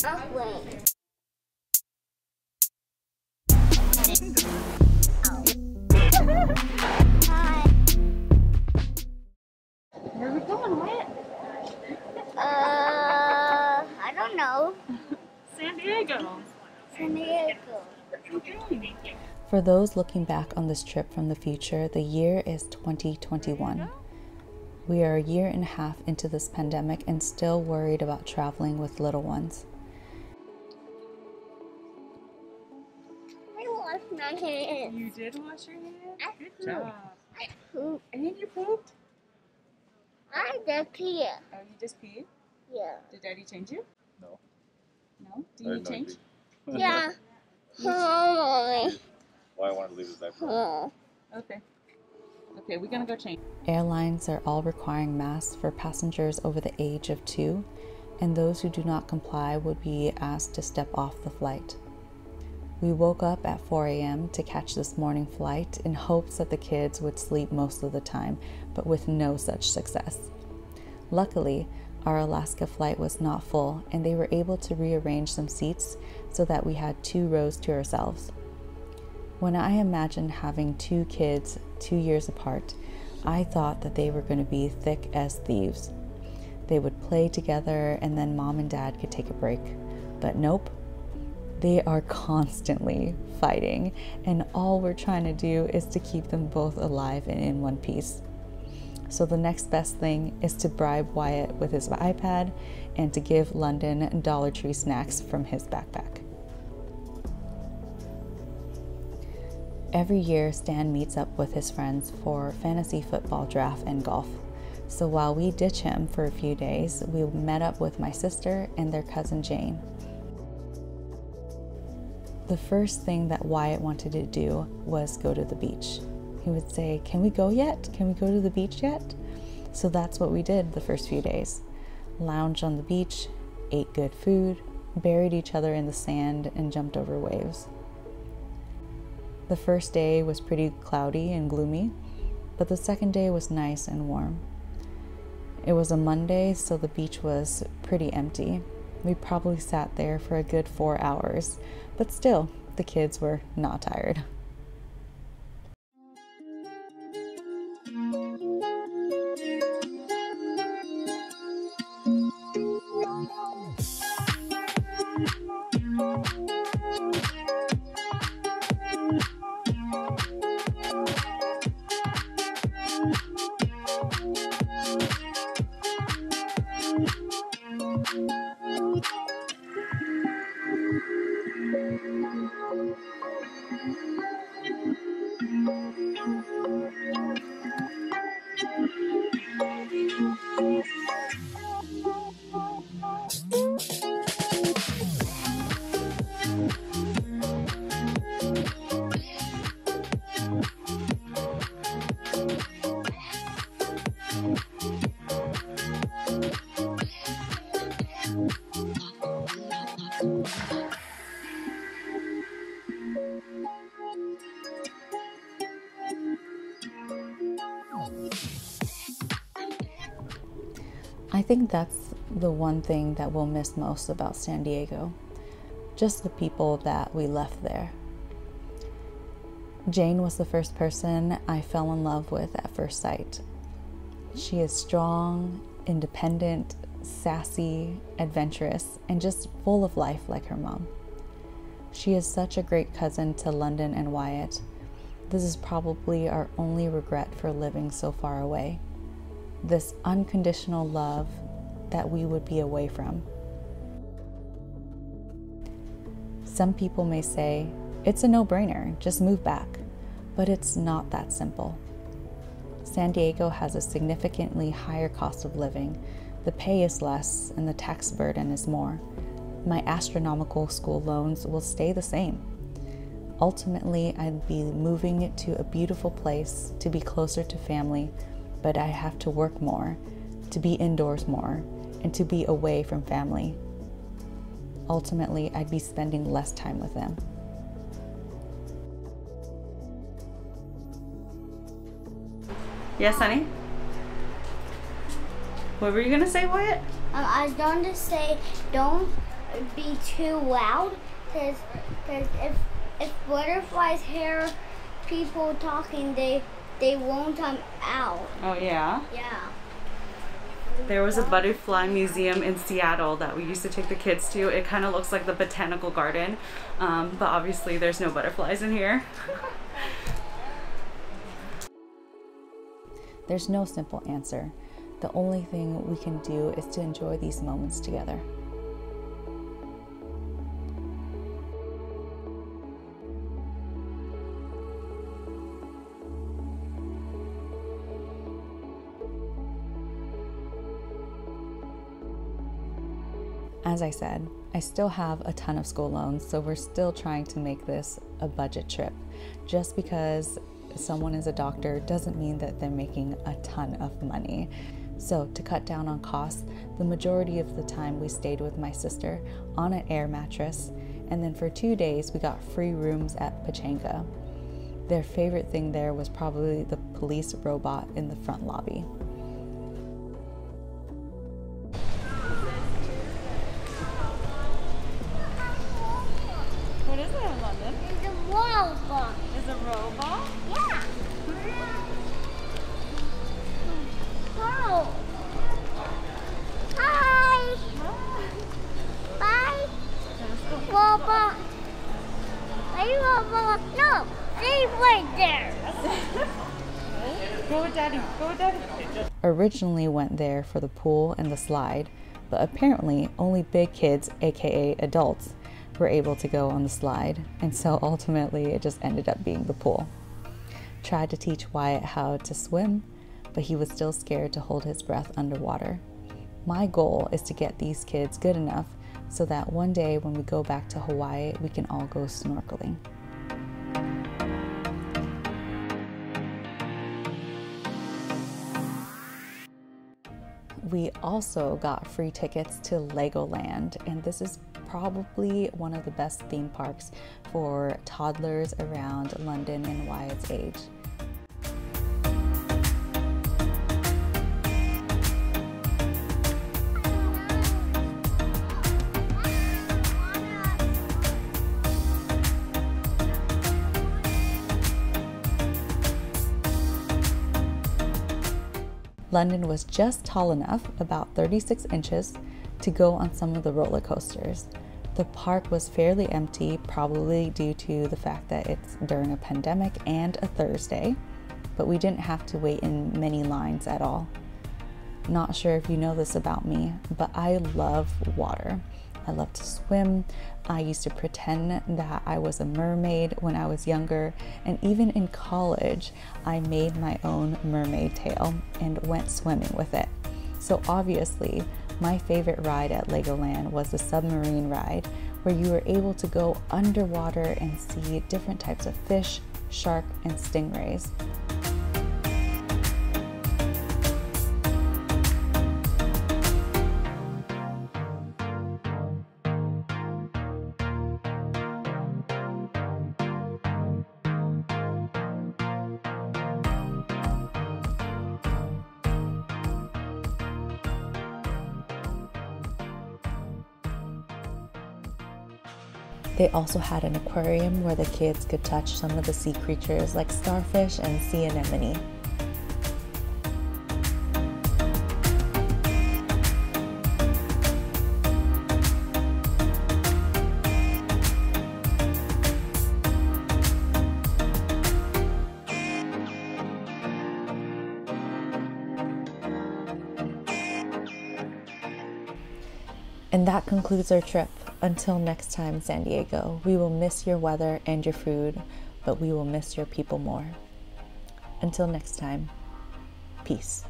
Wait. Hi. Where are we going, Wyatt? I don't know. San Diego. San Diego. For those looking back on this trip from the future, the year is 2021. We are a year and a half into this pandemic and still worried about traveling with little ones. I washed my hands. You did wash your hands? I Good pooped. job. I pooped. And you pooped? I just here. Oh, you just peed? Yeah. Did Daddy change you? No. No? Do you need change? Yeah. Oh, Why I wanted to leave his diaper. oh. Okay. Okay, we're gonna go change. Airlines are all requiring masks for passengers over the age of 2, and those who do not comply would be asked to step off the flight. We woke up at 4 a.m. to catch this morning flight in hopes that the kids would sleep most of the time, but with no such success. Luckily, our Alaska flight was not full, and they were able to rearrange some seats so that we had 2 rows to ourselves. When I imagined having 2 kids 2 years apart, I thought that they were going to be thick as thieves. They would play together and then mom and dad could take a break. But nope, they are constantly fighting, and all we're trying to do is to keep them both alive and in one piece. So the next best thing is to bribe Wyatt with his iPad and to give London Dollar Tree snacks from his backpack. Every year, Stan meets up with his friends for fantasy football draft and golf. So while we ditch him for a few days, we met up with my sister and their cousin Jane. The first thing that Wyatt wanted to do was go to the beach. He would say, "Can we go yet? Can we go to the beach yet?" So that's what we did the first few days. Lounged on the beach, ate good food, buried each other in the sand, and jumped over waves. The first day was pretty cloudy and gloomy, but the second day was nice and warm. It was a Monday, so the beach was pretty empty. We probably sat there for a good 4 hours, but still, the kids were not tired. I think that's the one thing that we'll miss most about San Diego. Just the people that we left there. Jane was the first person I fell in love with at first sight. She is strong, independent, sassy, adventurous, and just full of life like her mom. She is such a great cousin to London and Wyatt. This is probably our only regret for living so far away. This unconditional love that we would be away from. Some people may say, it's a no-brainer, just move back. But it's not that simple. San Diego has a significantly higher cost of living. The pay is less and the tax burden is more. My astronomical school loans will stay the same. Ultimately, I'd be moving to a beautiful place to be closer to family, but I have to work more, to be indoors more, and to be away from family. Ultimately, I'd be spending less time with them. Yes, honey? What were you gonna say, Wyatt? I was going to say, don't be too loud, because if butterflies hear people talking, they won't come out. Oh yeah? Yeah. There was a butterfly museum in Seattle that we used to take the kids to. It kind of looks like the botanical garden, but obviously there's no butterflies in here. There's no simple answer. The only thing we can do is to enjoy these moments together. As I said, I still have a ton of school loans, so we're still trying to make this a budget trip. Just because someone is a doctor doesn't mean that they're making a ton of money. So to cut down on costs, the majority of the time we stayed with my sister on an air mattress, and then for 2 days we got free rooms at Pechanga. Their favorite thing there was probably the police robot in the front lobby. What is it in London? It's a robot. Is a robot? Yeah. Oh. Hi. Bye. Robot. Hey, robot. No, stay right there. Go with Daddy. Go with Daddy. Originally went there for the pool and the slide, but apparently only big kids, aka adults, were able to go on the slide, and so ultimately it just ended up being the pool. Tried to teach Wyatt how to swim, but he was still scared to hold his breath underwater. My goal is to get these kids good enough so that one day when we go back to Hawaii, we can all go snorkeling. We also got free tickets to Legoland, and this is probably one of the best theme parks for toddlers around London and Wyatt's age. London was just tall enough, about 36 inches, to go on some of the roller coasters. The park was fairly empty, probably due to the fact that it's during a pandemic and a Thursday, but we didn't have to wait in many lines at all. Not sure if you know this about me, but I love water. I love to swim. I used to pretend that I was a mermaid when I was younger, and even in college, I made my own mermaid tail and went swimming with it. So obviously, my favorite ride at Legoland was the submarine ride, where you were able to go underwater and see different types of fish, shark, and stingrays. They also had an aquarium where the kids could touch some of the sea creatures like starfish and sea anemone. And that concludes our trip. Until next time, San Diego, we will miss your weather and your food, but we will miss your people more. Until next time, peace.